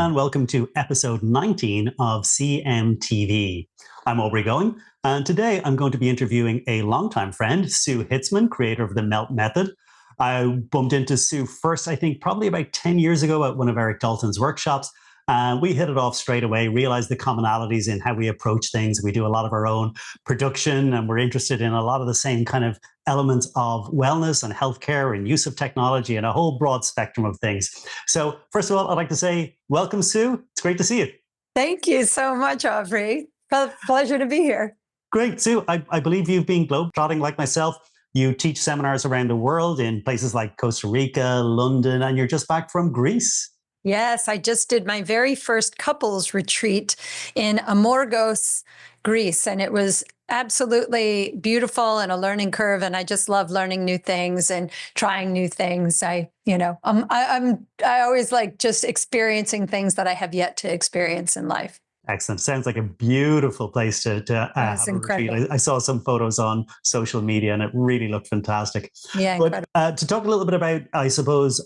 and welcome to episode 19 of CMTV. I'm Aubrey and today I'm going to be interviewing a longtime friend, Sue Hitzmann, creator of the Melt Method. I bumped into Sue first, I think, probably about 10 years ago at one of Eric Dalton's workshops. And we hit it off straight away, realized the commonalities in how we approach things. We do a lot of our own production, and we're interested in a lot of the same kind of elements of wellness and healthcare and use of technology and a whole broad spectrum of things. So first of all, I'd like to say, welcome, Sue. It's great to see you. Thank you so much, Aubrey. Pleasure to be here. Great. Sue, I believe you've been globetrotting like myself. You teach seminars around the world in places like Costa Rica, London, and you're just back from Greece. Yes, I just did my very first couples retreat in Amorgos, Greece, and it was absolutely beautiful and a learning curve. And I just love learning new things and trying new things. I always like just experiencing things that I have yet to experience in life. Excellent. Sounds like a beautiful place to have a retreat. I saw some photos on social media and it really looked fantastic. Yeah, but to talk a little bit about, I suppose,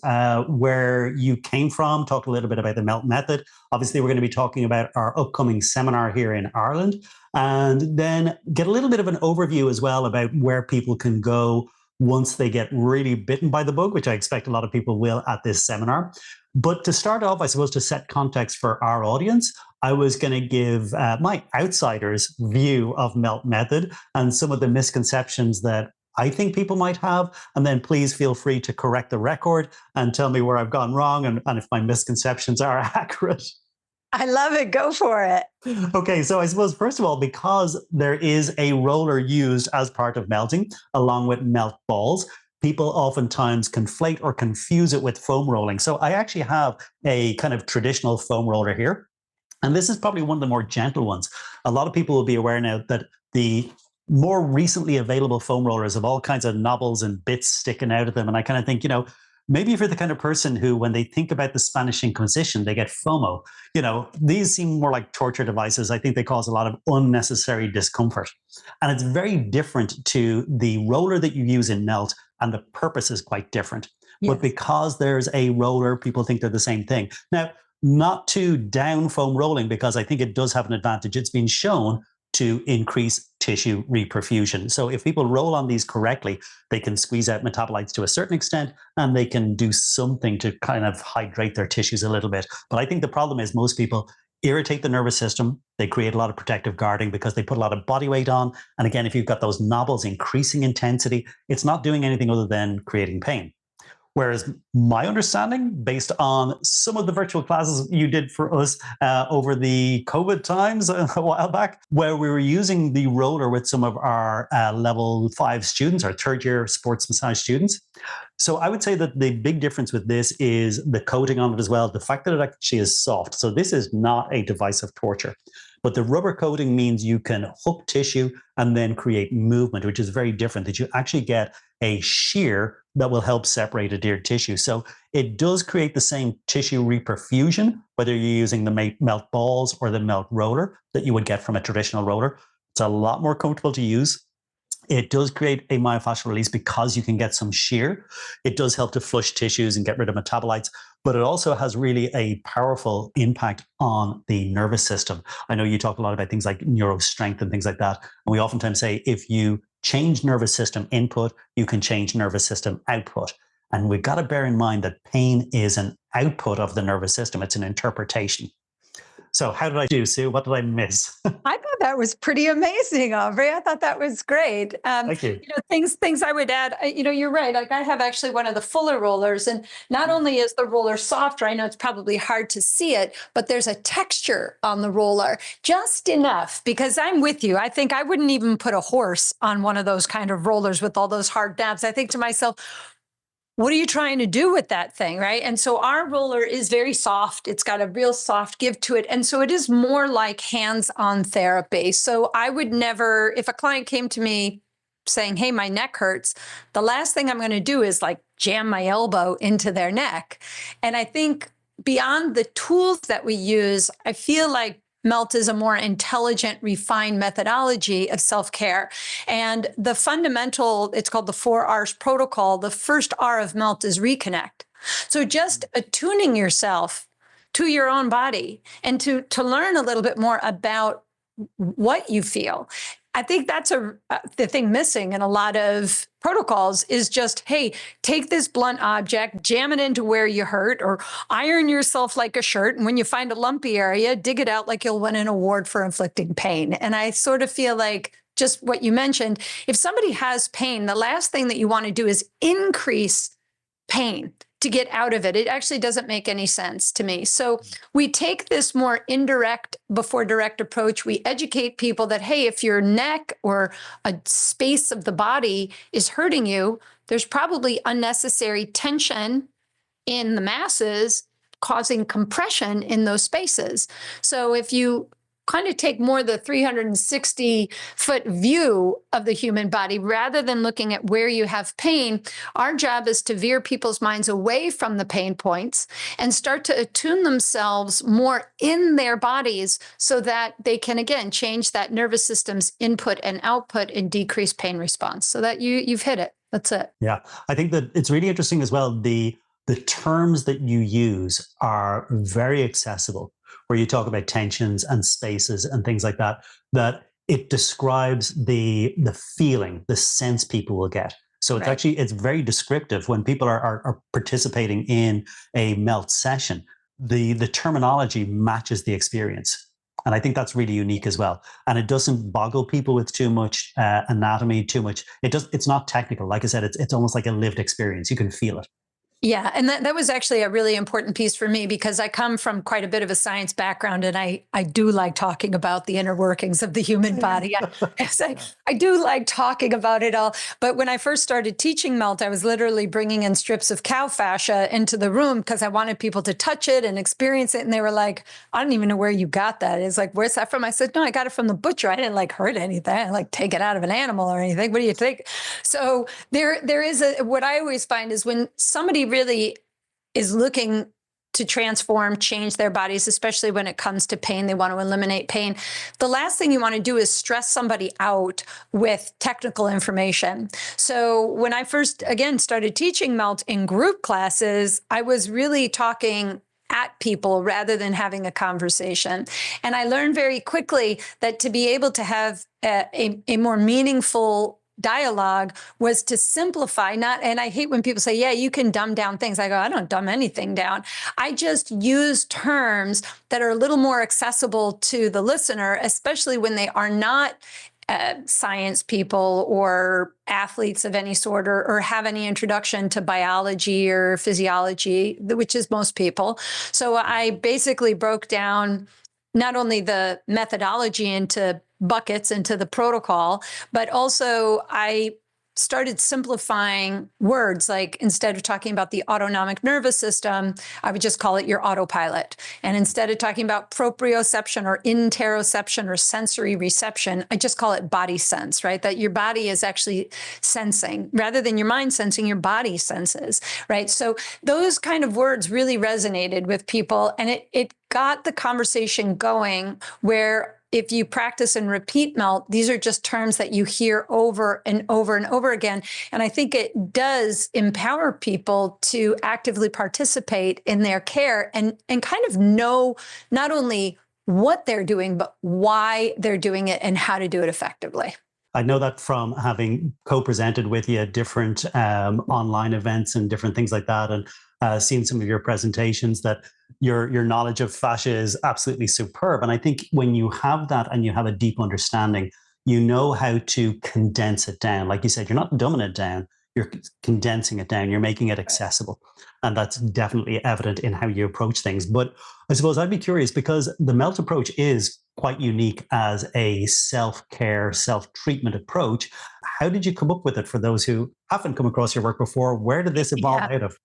where you came from, talk a little bit about the Melt Method. Obviously, we're going to be talking about our upcoming seminar here in Ireland, and then get a little bit of an overview as well about where people can go once they get really bitten by the bug, which I expect a lot of people will at this seminar. But to start off, I suppose, to set context for our audience, I was going to give my outsider's view of Melt Method and some of the misconceptions that I think people might have. And then please feel free to correct the record and tell me where I've gone wrong and if my misconceptions are accurate. I love it. Go for it. Okay, so I suppose, first of all, because there is a roller used as part of melting, along with melt balls, people oftentimes conflate or confuse it with foam rolling. So I actually have a kind of traditional foam roller here. And this is probably one of the more gentle ones. A lot of people will be aware now that the more recently available foam rollers have all kinds of knobbles and bits sticking out of them. And I kind of think, maybe if you're the kind of person who, when they think about the Spanish Inquisition, they get FOMO. These seem more like torture devices. I think they cause a lot of unnecessary discomfort. And it's very different to the roller that you use in Melt, and the purpose is quite different. Yes. But because there's a roller, people think they're the same thing. Now, not to down foam rolling, because I think it does have an advantage. It's been shown to increase tissue reperfusion. So if people roll on these correctly, they can squeeze out metabolites to a certain extent, and they can do something to kind of hydrate their tissues a little bit. But I think the problem is most people irritate the nervous system. They create a lot of protective guarding because they put a lot of body weight on. And again, if you've got those knobbles increasing intensity, it's not doing anything other than creating pain. Whereas my understanding, based on some of the virtual classes you did for us over the COVID times a while back, where we were using the roller with some of our level 5 students, our third year sports massage students. So I would say that the big difference with this is the coating on it as well, the fact that it actually is soft. So this is not a device of torture. But the rubber coating means you can hook tissue and then create movement, which is very different, that you actually get a shear that will help separate adhered tissue. So it does create the same tissue reperfusion, whether you're using the melt balls or the melt roller that you would get from a traditional roller. It's a lot more comfortable to use. It does create a myofascial release because you can get some shear. It does help to flush tissues and get rid of metabolites, but it also has really a powerful impact on the nervous system. I know you talk a lot about things like neurostrength and things like that. And we oftentimes say if you change nervous system input, you can change nervous system output. And we've got to bear in mind that pain is an output of the nervous system. It's an interpretation. So how did I do, Sue? What did I miss? I thought that was pretty amazing, Aubrey. I thought that was great. Thank you. Things I would add, you're right. Like I have actually one of the fuller rollers, and not only is the roller softer, I know it's probably hard to see it, but there's a texture on the roller, just enough, because I'm with you. I think I wouldn't even put a horse on one of those kind of rollers with all those hard dabs. I think to myself, what are you trying to do with that thing, right? And so our roller is very soft. It's got a real soft give to it. And so it is more like hands-on therapy. So I would never, if a client came to me saying, hey, my neck hurts, the last thing I'm going to do is like jam my elbow into their neck. And I think beyond the tools that we use, I feel like Melt is a more intelligent, refined methodology of self-care. And the fundamental, it's called the 4Rs protocol. The first R of Melt is reconnect. So just attuning yourself to your own body and to learn a little bit more about what you feel. I think that's the thing missing in a lot of protocols is just, hey, take this blunt object, jam it into where you hurt, or iron yourself like a shirt. And when you find a lumpy area, dig it out like you'll win an award for inflicting pain. And I sort of feel like just what you mentioned, if somebody has pain, the last thing that you want to do is increase pain to get out of it. It actually doesn't make any sense to me. So we take this more indirect before direct approach. We educate people that, hey, if your neck or a space of the body is hurting you, there's probably unnecessary tension in the masses causing compression in those spaces. So if you kind of take more the 360-foot view of the human body rather than looking at where you have pain, our job is to veer people's minds away from the pain points and start to attune themselves more in their bodies so that they can, again, change that nervous system's input and output and decrease pain response. So that you've hit it. That's it. Yeah, I think that it's really interesting as well. The terms that you use are very accessible, where you talk about tensions and spaces and things like that, that it describes the feeling, the sense people will get. So it's Right. actually, it's very descriptive when people are participating in a melt session. The terminology matches the experience. And I think that's really unique as well. And it doesn't boggle people with too much anatomy, too much. It's not technical. Like I said, it's almost like a lived experience. You can feel it. Yeah, and that was actually a really important piece for me because I come from quite a bit of a science background, and I do like talking about the inner workings of the human body. I do like talking about it all. But when I first started teaching melt, I was literally bringing in strips of cow fascia into the room because I wanted people to touch it and experience it. And they were like, I don't even know where you got that. It's like, where's that from? I said, no, I got it from the butcher. I didn't like hurt anything. I didn't like take it out of an animal or anything. What do you think? So there is what I always find is when somebody really is looking to transform, change their bodies, especially when it comes to pain, they want to eliminate pain. The last thing you want to do is stress somebody out with technical information. So when I first, again, started teaching melt in group classes, I was really talking at people rather than having a conversation. And I learned very quickly that to be able to have a more meaningful dialogue was to simplify, not, and I hate when people say, yeah, you can dumb down things. I go, I don't dumb anything down. I just use terms that are a little more accessible to the listener, especially when they are not science people or athletes of any sort, or have any introduction to biology or physiology, which is most people. So I basically broke down not only the methodology into buckets, into the protocol, but also I started simplifying words. Like instead of talking about the autonomic nervous system, I would just call it your autopilot. And instead of talking about proprioception or interoception or sensory reception, I just call it body sense, right? That your body is actually sensing rather than your mind sensing, your body senses, right? So those kind of words really resonated with people, and it got the conversation going where if you practice and repeat melt, these are just terms that you hear over and over and over again. And I think it does empower people to actively participate in their care and kind of know not only what they're doing, but why they're doing it and how to do it effectively. I know that from having co-presented with you at different online events and different things like that, and seen some of your presentations, that your knowledge of fascia is absolutely superb. And I think when you have that and you have a deep understanding, you know how to condense it down. Like you said, you're not dumbing it down, you're condensing it down, you're making it accessible. And that's definitely evident in how you approach things. But I suppose I'd be curious, because the melt approach is quite unique as a self-care, self-treatment approach. How did you come up with it for those who haven't come across your work before? Where did this evolve out of?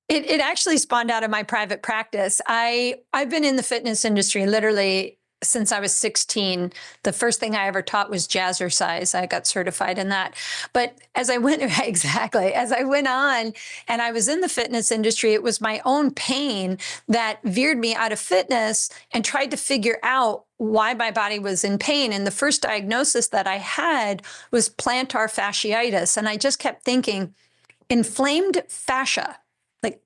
It actually spawned out of my private practice. I've been in the fitness industry literally since I was 16. The first thing I ever taught was jazzercise. I got certified in that. But as I went, exactly, as I went on and I was in the fitness industry, it was my own pain that veered me out of fitness and tried to figure out why my body was in pain. And the first diagnosis that I had was plantar fasciitis. And I just kept thinking, inflamed fascia. Like,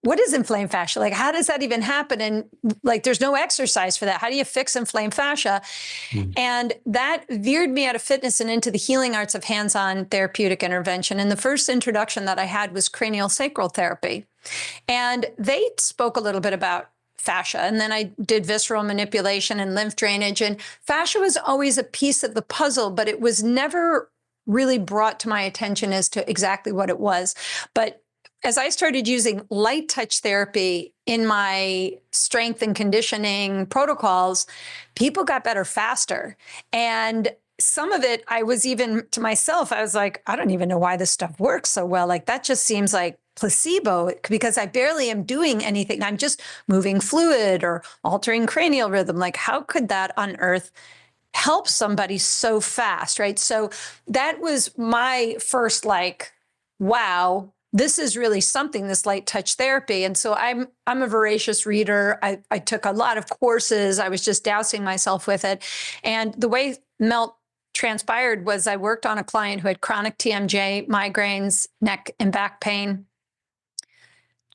what is inflamed fascia? Like, how does that even happen? And like, there's no exercise for that. How do you fix inflamed fascia? And that veered me out of fitness and into the healing arts of hands-on therapeutic intervention. And the first introduction that I had was cranial sacral therapy. And they spoke a little bit about fascia. And then I did visceral manipulation and lymph drainage. And fascia was always a piece of the puzzle, but it was never really brought to my attention as to exactly what it was. But as I started using light touch therapy in my strength and conditioning protocols, people got better faster. And some of it, I was even to myself, I was like, I don't even know why this stuff works so well. Like, that just seems like placebo, because I barely am doing anything. I'm just moving fluid or altering cranial rhythm. Like, how could that on earth help somebody so fast, right? So that was my first, like, wow, this is really something, this light touch therapy. And so I'm a voracious reader. I took a lot of courses. I was just dousing myself with it. And the way Melt transpired was I worked on a client who had chronic TMJ, migraines, neck and back pain,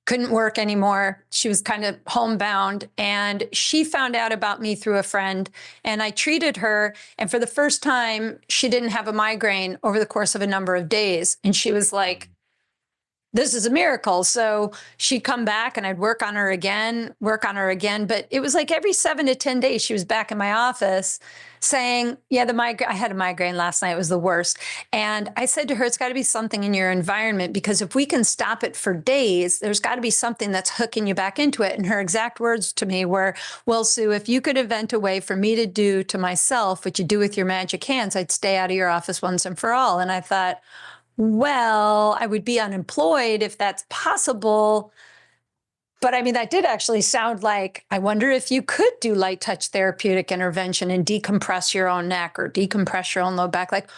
couldn't work anymore. She was kind of homebound, and she found out about me through a friend, and I treated her. And for the first time, she didn't have a migraine over the course of a number of days. And she was like, this is a miracle. So she'd come back and I'd work on her again. But it was like every 7 to 10 days, she was back in my office saying, yeah, I had a migraine last night. It was the worst. And I said to her, it's got to be something in your environment, because if we can stop it for days, there's got to be something that's hooking you back into it. And her exact words to me were, well, Sue, if you could invent a way for me to do to myself what you do with your magic hands, I'd stay out of your office once and for all. And I thought, well, I would be unemployed if that's possible. But I mean, that did actually sound like, I wonder if you could do light touch therapeutic intervention and decompress your own neck or decompress your own low back. Like,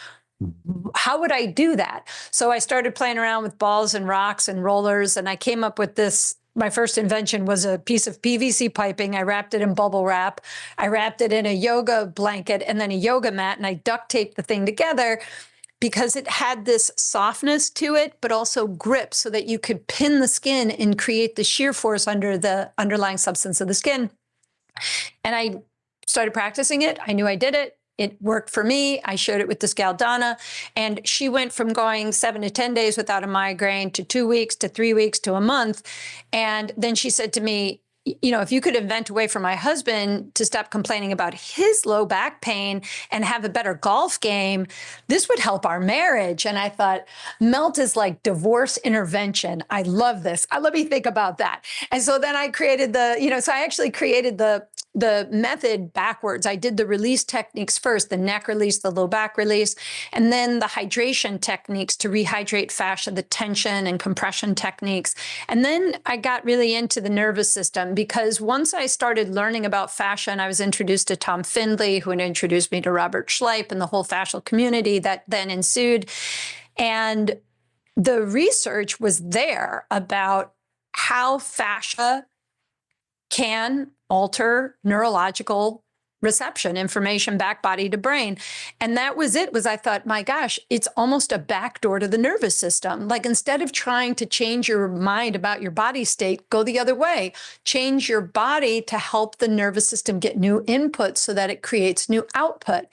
how would I do that? So I started playing around with balls and rocks and rollers, and I came up with this. My first invention was a piece of PVC piping. I wrapped it in bubble wrap. I wrapped it in a yoga blanket and then a yoga mat, and I duct taped the thing together, because it had this softness to it, but also grip, so that you could pin the skin and create the shear force under the underlying substance of the skin. And I started practicing it. I knew I did it. It worked for me. I shared it with this gal, Donna, and she went from going 7 to 10 days without a migraine to 2 weeks to 3 weeks to a month. And then she said to me, you know, if you could invent a way for my husband to stop complaining about his low back pain and have a better golf game, this would help our marriage. And I thought, Melt is like divorce intervention. I love this. Let me think about that. And so then I created so I actually created the method backwards. I did the release techniques first, the neck release, the low back release, and then the hydration techniques to rehydrate fascia, the tension and compression techniques. And then I got really into the nervous system, because once I started learning about fascia, and I was introduced to Tom Findlay, who introduced me to Robert Schleip and the whole fascial community that then ensued. And the research was there about how fascia can alter neurological reception, information back body to brain. And that was it. I thought, my gosh, it's almost a backdoor to the nervous system. Like, instead of trying to change your mind about your body state, go the other way. Change your body to help the nervous system get new input so that it creates new output.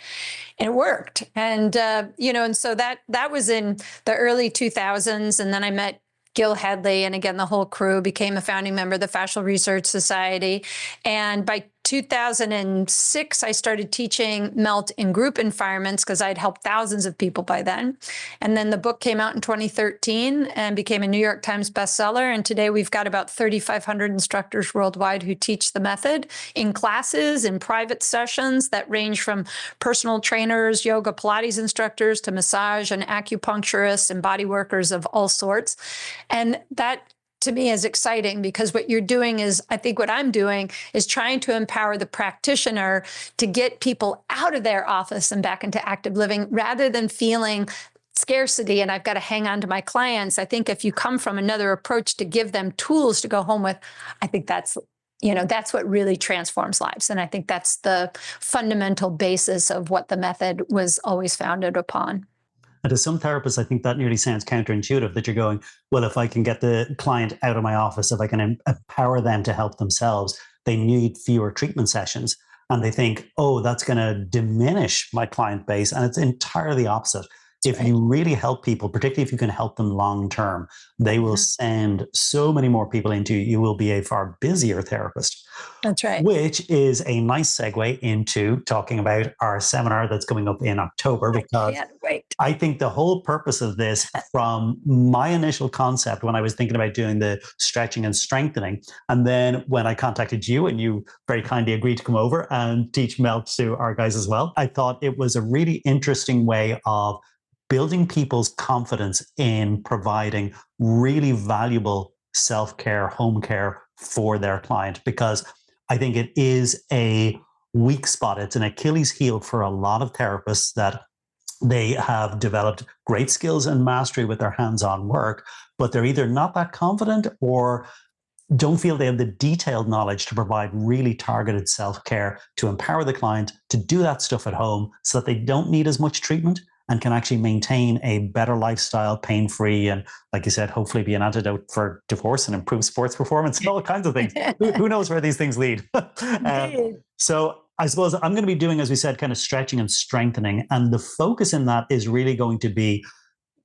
And it worked. And, and so that was in the early 2000s. And then I met Gil Hadley, and again, the whole crew, became a founding member of the Fascial Research Society. And by 2006, I started teaching Melt in group environments, because I'd helped thousands of people by then. And then the book came out in 2013 and became a New York Times bestseller. And today we've got about 3,500 instructors worldwide who teach the method in classes, in private sessions that range from personal trainers, yoga, Pilates instructors, to massage and acupuncturists and body workers of all sorts. And that, to me, is exciting, because what you're doing is, I think what I'm doing is trying to empower the practitioner to get people out of their office and back into active living, rather than feeling scarcity and I've got to hang on to my clients. I think if you come from another approach to give them tools to go home with, I think that's what really transforms lives. And I think that's the fundamental basis of what the method was always founded upon. And to some therapists, I think that nearly sounds counterintuitive that you're going, well, if I can get the client out of my office, if I can empower them to help themselves, they need fewer treatment sessions. And they think, oh, that's going to diminish my client base. And it's entirely opposite. That's If right. you really help people, particularly if you can help them long term, they will Mhm. send so many more people into you. You will be a far busier therapist, That's right. which is a nice segue into talking about our seminar that's coming up in October, I because can't wait. I think the whole purpose of this, from my initial concept when I was thinking about doing the stretching and strengthening, and then when I contacted you and you very kindly agreed to come over and teach melt to our guys as well, I thought it was a really interesting way of building people's confidence in providing really valuable self care, home care for their client, because I think it is a weak spot. It's an Achilles heel for a lot of therapists that they have developed great skills and mastery with their hands on work, but they're either not that confident or don't feel they have the detailed knowledge to provide really targeted self care to empower the client to do that stuff at home so that they don't need as much treatment and can actually maintain a better lifestyle, pain free, and, like you said, hopefully be an antidote for divorce and improve sports performance and all kinds of things. Who knows where these things lead? Indeed. So I suppose I'm going to be doing, as we said, kind of stretching and strengthening. And the focus in that is really going to be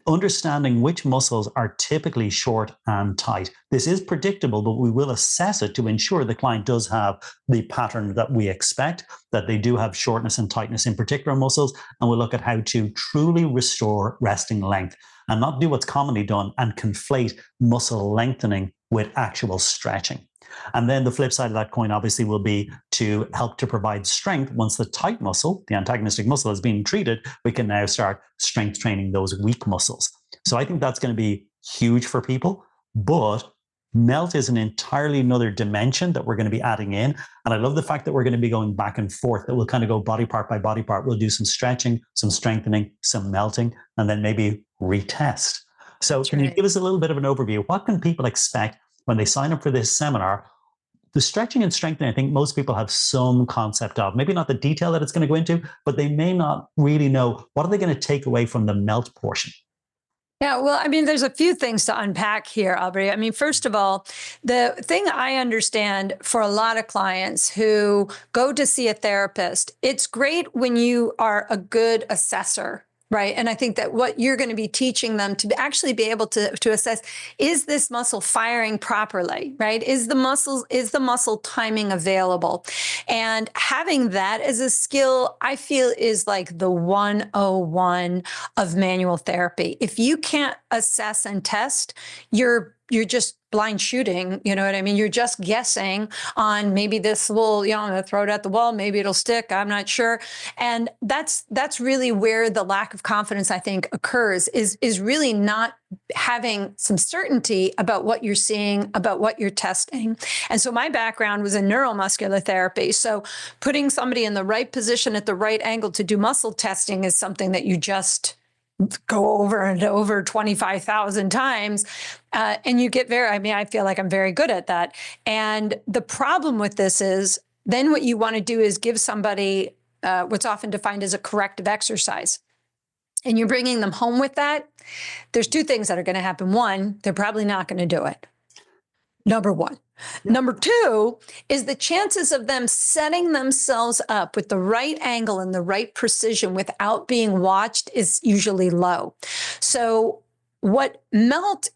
understanding which muscles are typically short and tight. This is predictable, but we will assess it to ensure the client does have the pattern that we expect, that they do have shortness and tightness in particular muscles. And we'll look at how to truly restore resting length and not do what's commonly done and conflate muscle lengthening with actual stretching. And then the flip side of that coin, obviously, will be to help to provide strength. Once the tight muscle, the antagonistic muscle, has been treated, we can now start strength training those weak muscles. So I think that's going to be huge for people. But melt is an entirely another dimension that we're going to be adding in. And I love the fact that we're going to be going back and forth, that we'll kind of go body part by body part. We'll do some stretching, some strengthening, some melting, and then maybe retest. So That's can you right. give us a little bit of an overview? What can people expect when they sign up for this seminar? The stretching and strengthening, I think most people have some concept of, maybe not the detail that it's going to go into, but they may not really know what are they going to take away from the melt portion. Yeah, well, I mean, there's a few things to unpack here, Aubrey. I mean, first of all, the thing I understand for a lot of clients who go to see a therapist, it's great when you are a good assessor. Right. And I think that what you're going to be teaching them to actually be able to assess, is this muscle firing properly? Right. Is the muscle timing available? And having that as a skill, I feel, is like the 101 of manual therapy. If you can't assess and test, you're just blind shooting, you know what I mean? You're just guessing on, maybe this will, I'm gonna throw it at the wall, maybe it'll stick, I'm not sure. And that's really where the lack of confidence, I think, occurs, is really not having some certainty about what you're seeing, about what you're testing. And so my background was in neuromuscular therapy. So putting somebody in the right position at the right angle to do muscle testing is something that you just go over and over 25,000 times. And you get I feel like I'm very good at that. And the problem with this is then what you want to do is give somebody what's often defined as a corrective exercise. And you're bringing them home with that. There's two things that are going to happen. One, they're probably not going to do it. Number one. Yeah. Number two is the chances of them setting themselves up with the right angle and the right precision without being watched is usually low. So what melt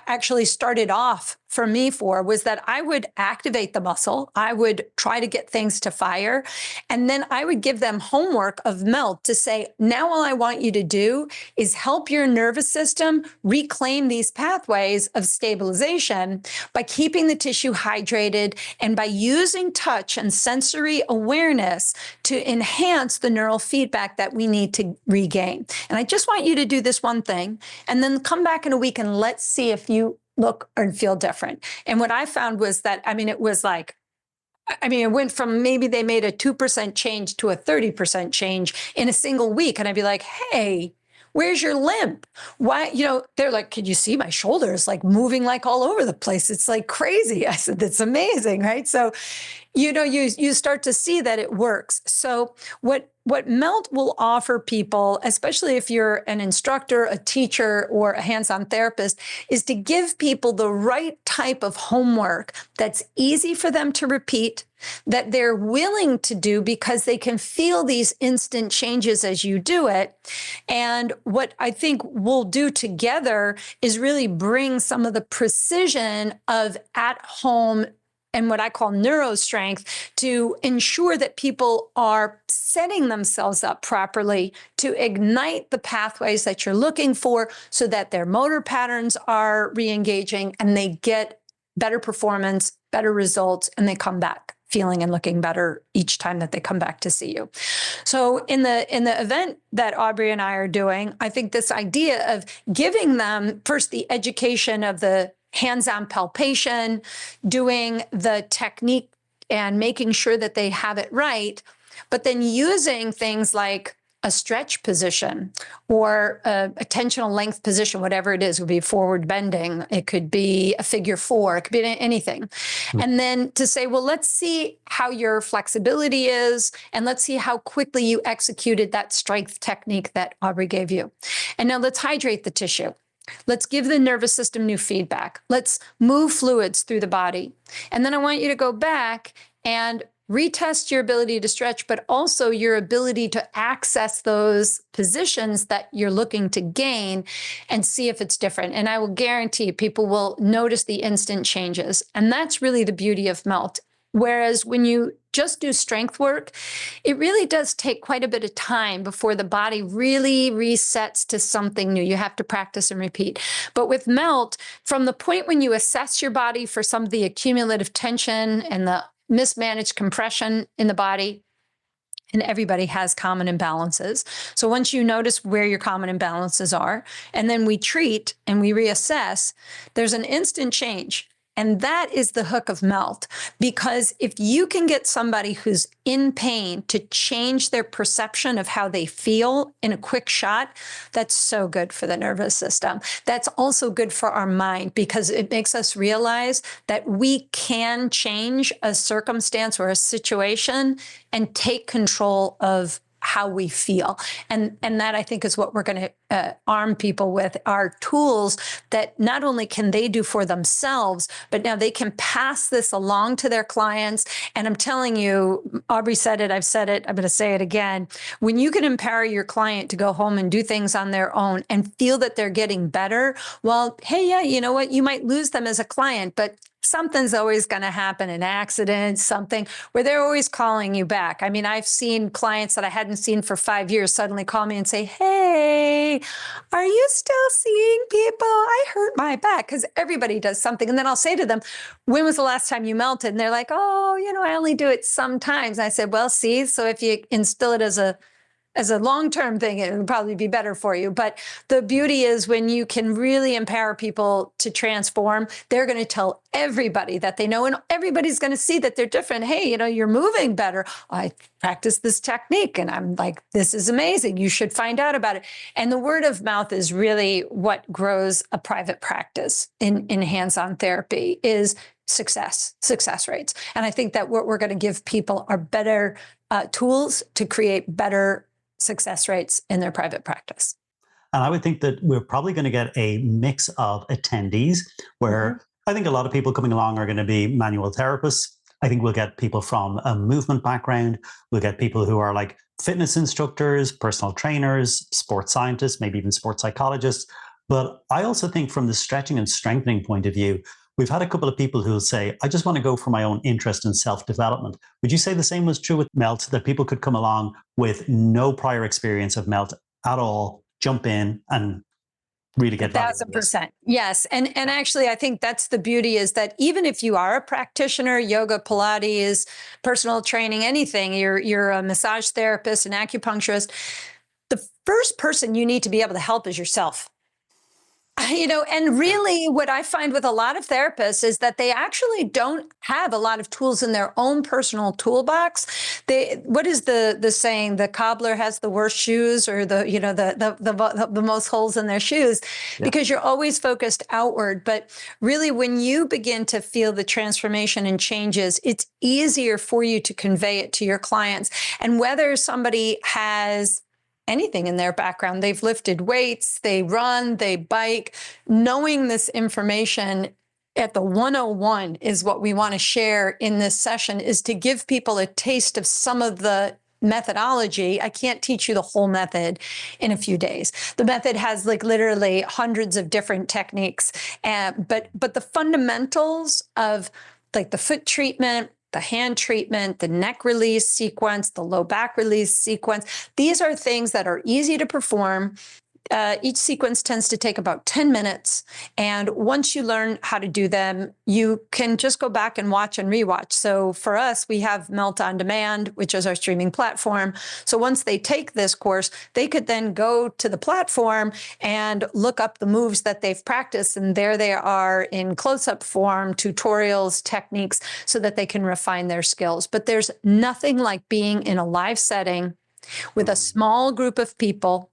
actually started off for me was that I would activate the muscle. I would try to get things to fire. And then I would give them homework of melt to say, now all I want you to do is help your nervous system reclaim these pathways of stabilization by keeping the tissue hydrated and by using touch and sensory awareness to enhance the neural feedback that we need to regain. And I just want you to do this one thing and then come back in a week and let's see if you look and feel different. And what I found was that, it was like, it went from, maybe they made a 2% change to a 30% change in a single week. And I'd be like, hey, where's your limp? Why, they're like, could you see my shoulders like moving like all over the place? It's like crazy. I said, that's amazing, right? So, you start to see that it works. So what what Melt will offer people, especially if you're an instructor, a teacher, or a hands-on therapist, is to give people the right type of homework that's easy for them to repeat, that they're willing to do because they can feel these instant changes as you do it. And what I think we'll do together is really bring some of the precision of at-home and what I call neurostrength to ensure that people are setting themselves up properly to ignite the pathways that you're looking for so that their motor patterns are re-engaging and they get better performance, better results, and they come back feeling and looking better each time that they come back to see you. So in the event that Aubrey and I are doing, I think this idea of giving them first the education of the hands-on palpation, doing the technique and making sure that they have it right, but then using things like a stretch position or a tensional length position, whatever it is. It would be forward bending. It could be a figure four. It could be anything. And then to say, well, let's see how your flexibility is, and let's see how quickly you executed that strength technique that Aubrey gave you. And now let's hydrate the tissue. Let's give the nervous system new feedback. Let's move fluids through the body. And then I want you to go back and retest your ability to stretch, but also your ability to access those positions that you're looking to gain and see if it's different. And I will guarantee people will notice the instant changes. And that's really the beauty of Melt. Whereas when you just do strength work, it really does take quite a bit of time before the body really resets to something new. You have to practice and repeat. But with Melt, from the point when you assess your body for some of the accumulative tension and the mismanaged compression in the body, and everybody has common imbalances. So once you notice where your common imbalances are, and then we treat and we reassess, there's an instant change. And that is the hook of Melt, because if you can get somebody who's in pain to change their perception of how they feel in a quick shot, that's so good for the nervous system. That's also good for our mind, because it makes us realize that we can change a circumstance or a situation and take control of how we feel. And that, I think, is what we're going to arm people with, are tools that not only can they do for themselves, but now they can pass this along to their clients. And I'm telling you, Aubrey said it, I've said it, I'm going to say it again. When you can empower your client to go home and do things on their own and feel that they're getting better, well, hey, yeah, you know what? You might lose them as a client, but something's always going to happen, an accident, something where they're always calling you back. I mean, I've seen clients that I hadn't seen for 5 years suddenly call me and say, hey, are you still seeing people? I hurt my back, because everybody does something. And then I'll say to them, when was the last time you melted? And they're like, oh, I only do it sometimes. And I said, well, see, so if you instill it as a long-term thing, it would probably be better for you. But the beauty is when you can really empower people to transform, they're going to tell everybody that they know, and everybody's going to see that they're different. Hey, you're moving better. I practiced this technique and I'm like, this is amazing. You should find out about it. And the word of mouth is really what grows a private practice in hands-on therapy, is success rates. And I think that what we're going to give people are better tools to create better success rates in their private practice. And I would think that we're probably going to get a mix of attendees where I think a lot of people coming along are going to be manual therapists. I think we'll get people from a movement background. We'll get people who are like fitness instructors, personal trainers, sports scientists, maybe even sports psychologists. But I also think from the stretching and strengthening point of view, we've had a couple of people who will say, I just want to go for my own interest in self-development. Would you say the same was true with Melt, that people could come along with no prior experience of Melt at all, jump in and really get value? 1,000%. Yes. And actually, I think that's the beauty, is that even if you are a practitioner, yoga, Pilates, personal training, anything, you're a massage therapist, an acupuncturist, the first person you need to be able to help is yourself. And really what I find with a lot of therapists is that they actually don't have a lot of tools in their own personal toolbox. What is the saying? The cobbler has the worst shoes, or the most holes in their shoes, because you're always focused outward. But really, when you begin to feel the transformation and changes, it's easier for you to convey it to your clients. And whether somebody has anything in their background, they've lifted weights, they run, they bike, knowing this information at the 101 is what we want to share in this session, is to give people a taste of some of the methodology. I can't teach you the whole method in a few days. The method has like literally hundreds of different techniques, but the fundamentals of like the foot treatment, the hand treatment, the neck release sequence, the low back release sequence. These are things that are easy to perform. Each sequence tends to take about 10 minutes. And once you learn how to do them, you can just go back and watch and rewatch. So for us, we have Melt On Demand, which is our streaming platform. So once they take this course, they could then go to the platform and look up the moves that they've practiced. And there they are in close-up form, tutorials, techniques, so that they can refine their skills. But there's nothing like being in a live setting with a small group of people,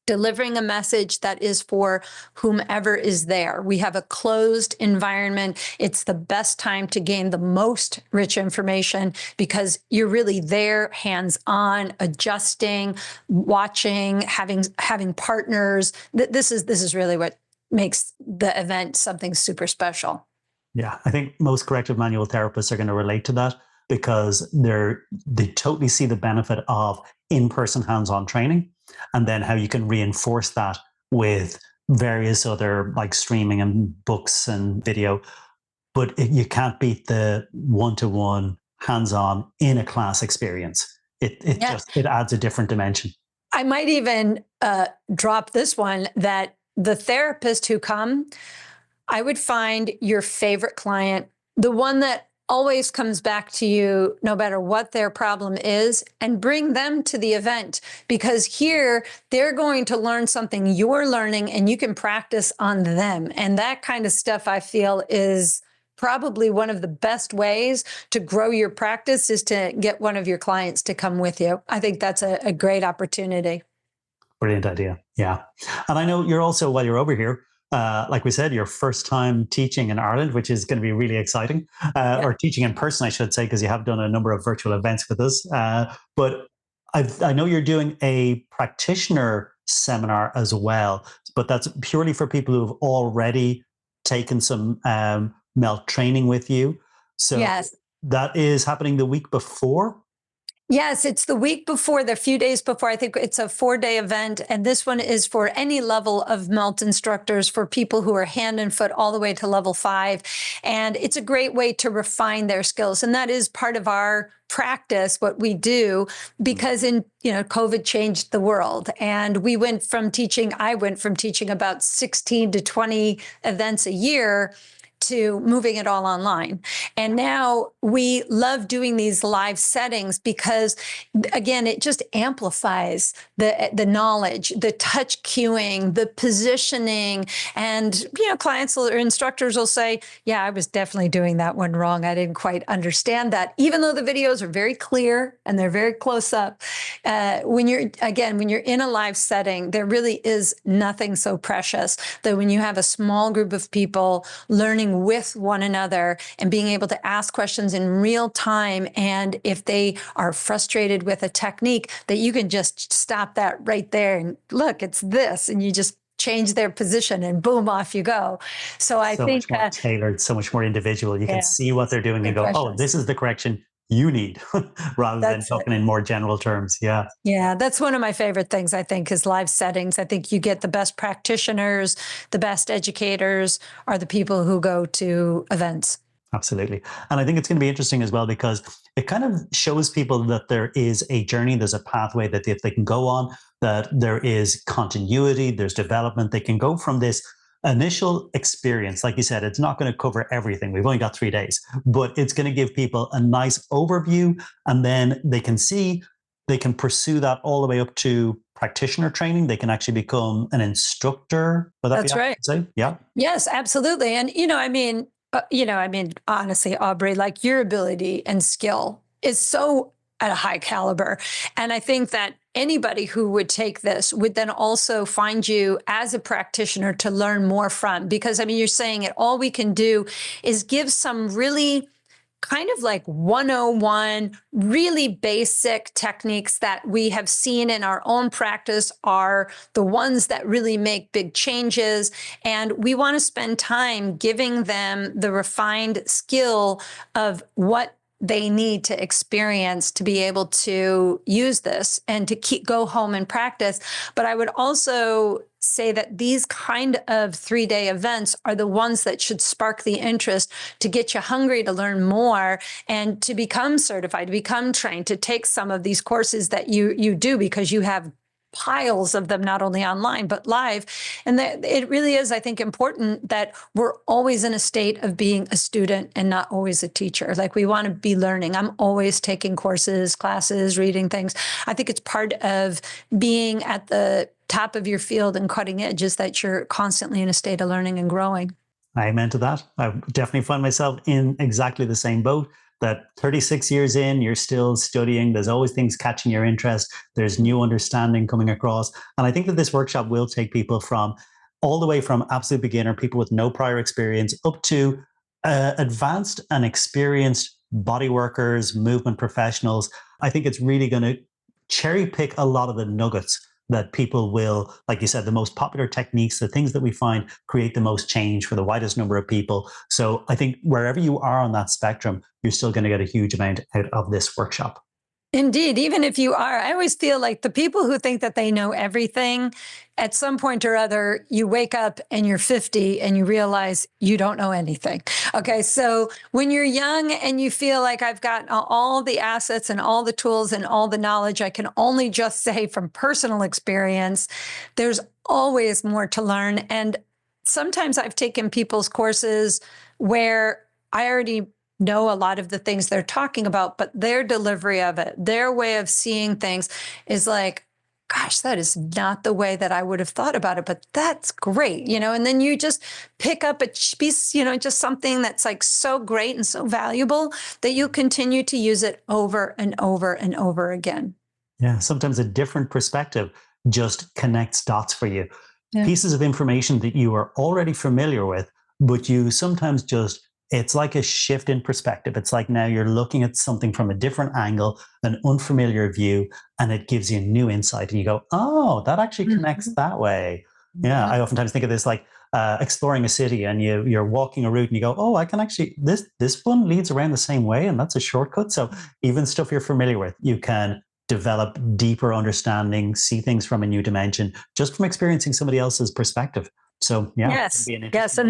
delivering a message that is for whomever is there. We have a closed environment. It's the best time to gain the most rich information, because you're really there, hands-on, adjusting, watching, having partners. This is really what makes the event something super special. Yeah, I think most corrective manual therapists are going to relate to that, because they totally see the benefit of in-person hands-on training, and then how you can reinforce that with various other like streaming and books and video. But you can't beat the one-to-one hands-on in a class experience. It adds a different dimension. I might even drop this one, that the therapists who come, I would find your favorite client, the one that always comes back to you no matter what their problem is, and bring them to the event, because here they're going to learn something you're learning and you can practice on them. And that kind of stuff, I feel, is probably one of the best ways to grow your practice, is to get one of your clients to come with you. I think that's a great opportunity. Brilliant idea. Yeah. And I know you're also, while you're over here, like we said, your first time teaching in Ireland, which is going to be really exciting, or teaching in person, I should say, because you have done a number of virtual events with us. But I know you're doing a practitioner seminar as well, but that's purely for people who've already taken some MELT training with you. So that is happening the week before. Yes, it's the week before, the few days before. I think it's a 4-day event. And this one is for any level of MELT instructors, for people who are hand and foot all the way to level 5. And it's a great way to refine their skills. And that is part of our practice, what we do, because COVID changed the world. And I went from teaching about 16 to 20 events a year to moving it all online. And now we love doing these live settings because, again, it just amplifies the knowledge, the touch cueing, the positioning. And, clients or instructors will say, yeah, I was definitely doing that one wrong. I didn't quite understand that, even though the videos are very clear and they're very close up. When you're in a live setting, there really is nothing so precious that when you have a small group of people learning with one another and being able to ask questions in real time. And if they are frustrated with a technique, that you can just stop that right there and look, it's this, and you just change their position and boom, off you go. So I think much more tailored, so much more individual. You can see what they're doing and go, oh, this is the correction you need, rather than talking in more general terms. Yeah. Yeah. That's one of my favorite things, I think, is live settings. I think you get the best practitioners, the best educators are the people who go to events. Absolutely. And I think it's going to be interesting as well, because it kind of shows people that there is a journey, there's a pathway that they can go on, that there is continuity, there's development. They can go from this initial experience. Like you said, it's not going to cover everything. We've only got 3 days, but it's going to give people a nice overview. And then they can see they can pursue that all the way up to practitioner training. They can actually become an instructor. Would that be That's right. accurate to say? Yeah. Yes, absolutely. And, I mean, honestly, Aubrey, like your ability and skill is so at a high caliber. And I think that anybody who would take this would then also find you as a practitioner to learn more from. Because, I mean, you're saying it, all we can do is give some really kind of like 101, really basic techniques that we have seen in our own practice are the ones that really make big changes. And we want to spend time giving them the refined skill of what they need to experience to be able to use this and to go home and practice. But I would also say that these kind of 3-day events are the ones that should spark the interest to get you hungry to learn more and to become certified, to become trained, to take some of these courses that you do because you have piles of them, not only online, but live. And that it really is, I think, important that we're always in a state of being a student and not always a teacher. Like we want to be learning. I'm always taking courses, classes, reading things. I think it's part of being at the top of your field and cutting edge is that you're constantly in a state of learning and growing. Amen to that. I definitely find myself in exactly the same boat. That 36 years in, you're still studying. There's always things catching your interest. There's new understanding coming across. And I think that this workshop will take people from all the way from absolute beginner, people with no prior experience, up to advanced and experienced body workers, movement professionals. I think it's really going to cherry pick a lot of the nuggets that people will, like you said, the most popular techniques, the things that we find create the most change for the widest number of people. So I think wherever you are on that spectrum, you're still going to get a huge amount out of this workshop. Indeed, even if you are, I always feel like the people who think that they know everything, at some point or other, you wake up and you're 50 and you realize you don't know anything. Okay, so when you're young and you feel like I've got all the assets and all the tools and all the knowledge, I can only just say from personal experience, there's always more to learn. And sometimes I've taken people's courses where I already know a lot of the things they're talking about, but their delivery of it, their way of seeing things is like, gosh, that is not the way that I would have thought about it, but that's great, and then you just pick up a piece, just something that's like so great and so valuable that you continue to use it over and over and over again. Yeah, sometimes a different perspective just connects dots for you. Yeah. Pieces of information that you are already familiar with, but you sometimes just it's like a shift in perspective. It's like now you're looking at something from a different angle, an unfamiliar view, and it gives you new insight. And you go, oh, that actually connects that way. Yeah, I oftentimes think of this like exploring a city, and you're walking a route, and you go, oh, I can actually this one leads around the same way, and that's a shortcut. So even stuff you're familiar with, you can develop deeper understanding, see things from a new dimension, just from experiencing somebody else's perspective. So yeah, yes, yes, and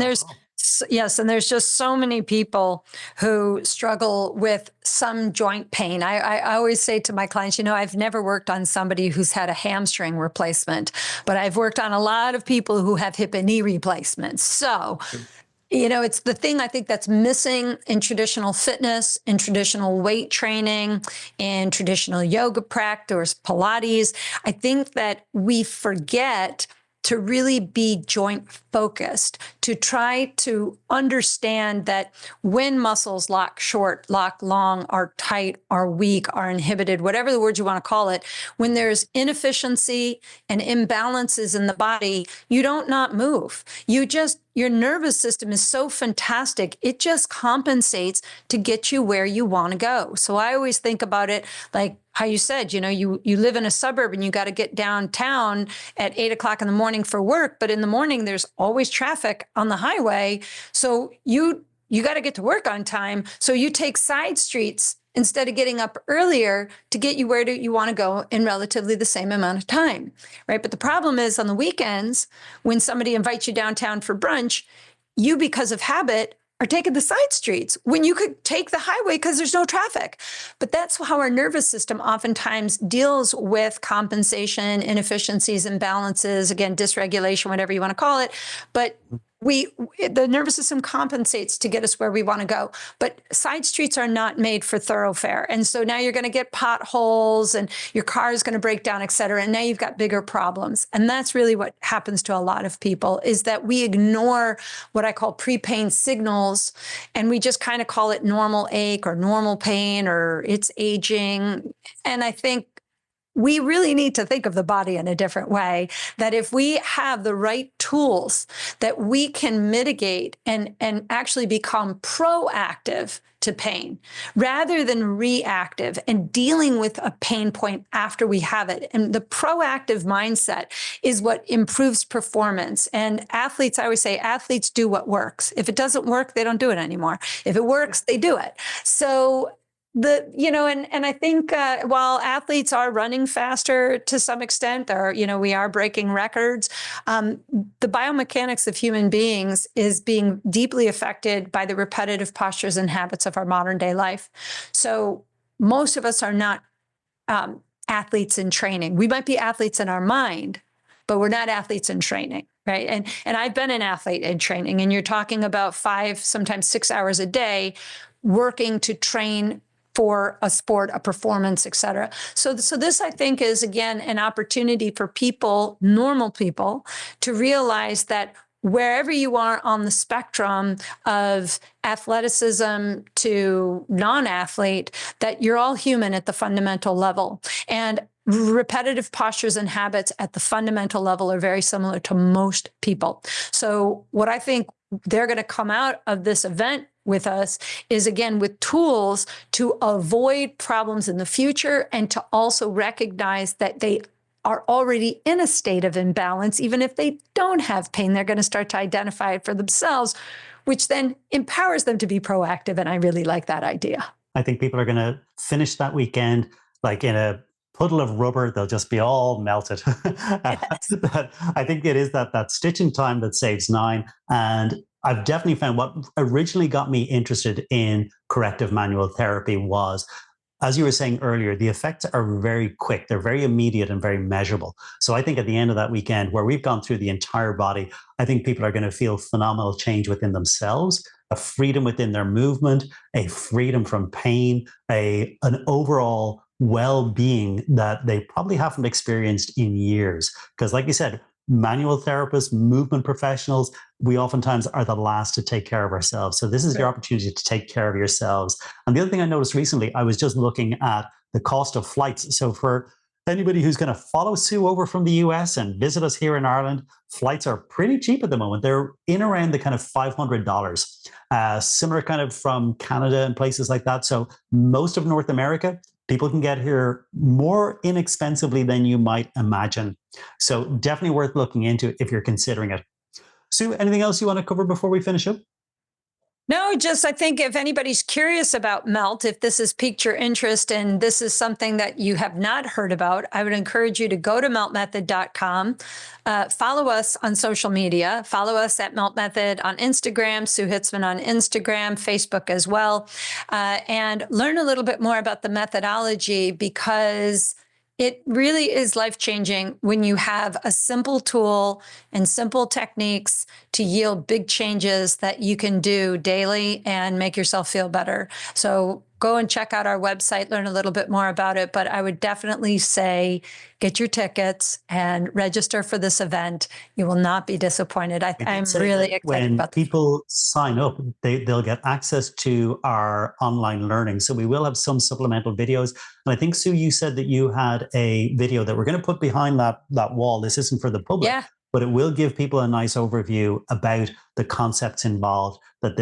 there's just so many people who struggle with some joint pain. I always say to my clients, I've never worked on somebody who's had a hamstring replacement, but I've worked on a lot of people who have hip and knee replacements. So, it's the thing I think that's missing in traditional fitness, in traditional weight training, in traditional yoga practice, Pilates. I think that we forget to really be joint focused, to try to understand that when muscles lock short, lock long, are tight, are weak, are inhibited, whatever the word you want to call it, when there's inefficiency and imbalances in the body, you don't not move. Your nervous system is so fantastic. It just compensates to get you where you want to go. So I always think about it like how you said, you live in a suburb and you got to get downtown at 8 o'clock in the morning for work. But in the morning, there's always traffic on the highway. So you got to get to work on time. So you take side streets instead of getting up earlier to get you where you want to go in relatively the same amount of time, right? But the problem is on the weekends, when somebody invites you downtown for brunch, you, because of habit, are taking the side streets when you could take the highway because there's no traffic. But that's how our nervous system oftentimes deals with compensation, inefficiencies, imbalances, again, dysregulation, whatever you want to call it. But the nervous system compensates to get us where we want to go, but side streets are not made for thoroughfare. And so now you're going to get potholes and your car is going to break down, et cetera. And now you've got bigger problems. And that's really what happens to a lot of people, is that we ignore what I call pre-pain signals. And we just kind of call it normal ache or normal pain or it's aging. And I think we really need to think of the body in a different way, that if we have the right tools, that we can mitigate and actually become proactive to pain rather than reactive and dealing with a pain point after we have it. And the proactive mindset is what improves performance. And athletes, I always say, athletes do what works. If it doesn't work, they don't do it anymore. If it works, they do it. So and I think while athletes are running faster to some extent, we are breaking records. The biomechanics of human beings is being deeply affected by the repetitive postures and habits of our modern day life. So most of us are not athletes in training. We might be athletes in our mind, but we're not athletes in training. Right. And I've been an athlete in training, and you're talking about 5, sometimes 6 hours a day working to train for a sport, a performance, et cetera. So this, I think, is, again, an opportunity for people, normal people, to realize that wherever you are on the spectrum of athleticism to non-athlete, that you're all human at the fundamental level. And repetitive postures and habits at the fundamental level are very similar to most people. So what I think they're going to come out of this event with us is, again, with tools to avoid problems in the future and to also recognize that they are already in a state of imbalance. Even if they don't have pain, they're going to start to identify it for themselves, which then empowers them to be proactive. And I really like that idea. I think people are going to finish that weekend like in a puddle of rubber. They'll just be all melted. Yes. I think it is that stitching time that saves 9. And I've definitely found what originally got me interested in corrective manual therapy was, as you were saying earlier, the effects are very quick. They're very immediate and very measurable. So I think at the end of that weekend, where we've gone through the entire body, I think people are going to feel phenomenal change within themselves, a freedom within their movement, a freedom from pain, an overall well-being that they probably haven't experienced in years. Because like you said, manual therapists, movement professionals, we oftentimes are the last to take care of ourselves. So this is your opportunity to take care of yourselves. And the other thing I noticed recently, I was just looking at the cost of flights. So for anybody who's going to follow Sue over from the US and visit us here in Ireland, flights are pretty cheap at the moment. They're in around the kind of $500, similar kind of from Canada and places like that. So most of North America, people can get here more inexpensively than you might imagine. So definitely worth looking into if you're considering it. Sue, anything else you want to cover before we finish up? No, just I think if anybody's curious about Melt, if this has piqued your interest and this is something that you have not heard about, I would encourage you to go to meltmethod.com, follow us on social media, follow us at Melt Method on Instagram, Sue Hitzmann on Instagram, Facebook as well, and learn a little bit more about the methodology, because it really is life-changing when you have a simple tool and simple techniques to yield big changes that you can do daily and make yourself feel better. So go and check out our website, learn a little bit more about it. But I would definitely say get your tickets and register for this event. You will not be disappointed. I'm really excited about this. When people sign up, they'll get access to our online learning. So we will have some supplemental videos. And I think, Sue, you said that you had a video that we're going to put behind that wall. This isn't for the public, yeah, but it will give people a nice overview about the concepts involved, that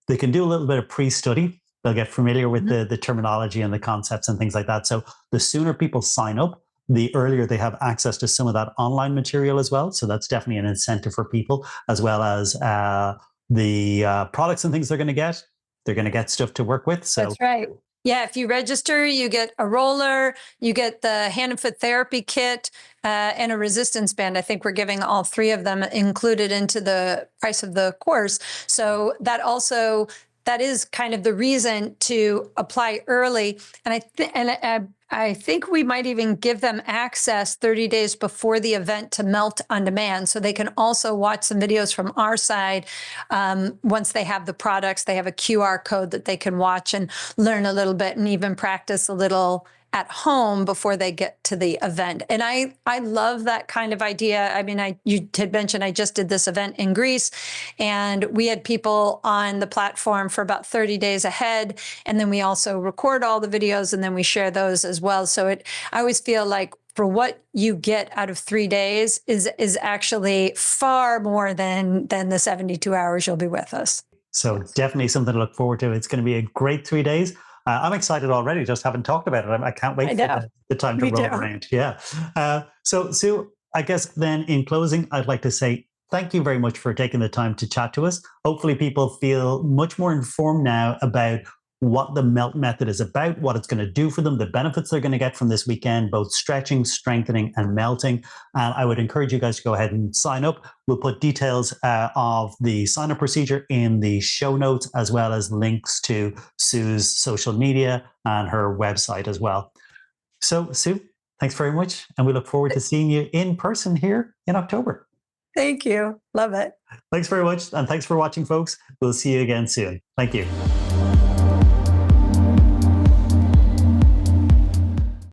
they can do a little bit of pre-study. They'll get familiar with the terminology and the concepts and things like that. So the sooner people sign up, the earlier they have access to some of that online material as well. So that's definitely an incentive for people, as well as the products and things they're going to get. They're going to get stuff to work with. So that's right. Yeah, if you register, you get a roller, you get the hand and foot therapy kit, and a resistance band. I think we're giving all 3 of them included into the price of the course. So that also that is kind of the reason to apply early. And I think we might even give them access 30 days before the event to Melt on Demand. So they can also watch some videos from our side. Once they have the products, they have a QR code that they can watch and learn a little bit and even practice a little at home before they get to the event. And I love that kind of idea. I mean, you had mentioned I just did this event in Greece, and we had people on the platform for about 30 days ahead. And then we also record all the videos and then we share those as well. So I always feel like for what you get out of 3 days is actually far more than the 72 hours you'll be with us. So definitely something to look forward to. It's going to be a great 3 days. I'm excited already, just haven't talked about it. I can't wait for the time to roll around. Yeah. So, Sue, I guess then in closing, I'd like to say thank you very much for taking the time to chat to us. Hopefully people feel much more informed now about what the Melt method is about, what it's going to do for them, the benefits they're going to get from this weekend, both stretching, strengthening, and melting. And I would encourage you guys to go ahead and sign up. We'll put details of the sign-up procedure in the show notes, as well as links to Sue's social media and her website as well. So, Sue, thanks very much. And we look forward to seeing you in person here in October. Thank you. Love it. Thanks very much. And thanks for watching, folks. We'll see you again soon. Thank you.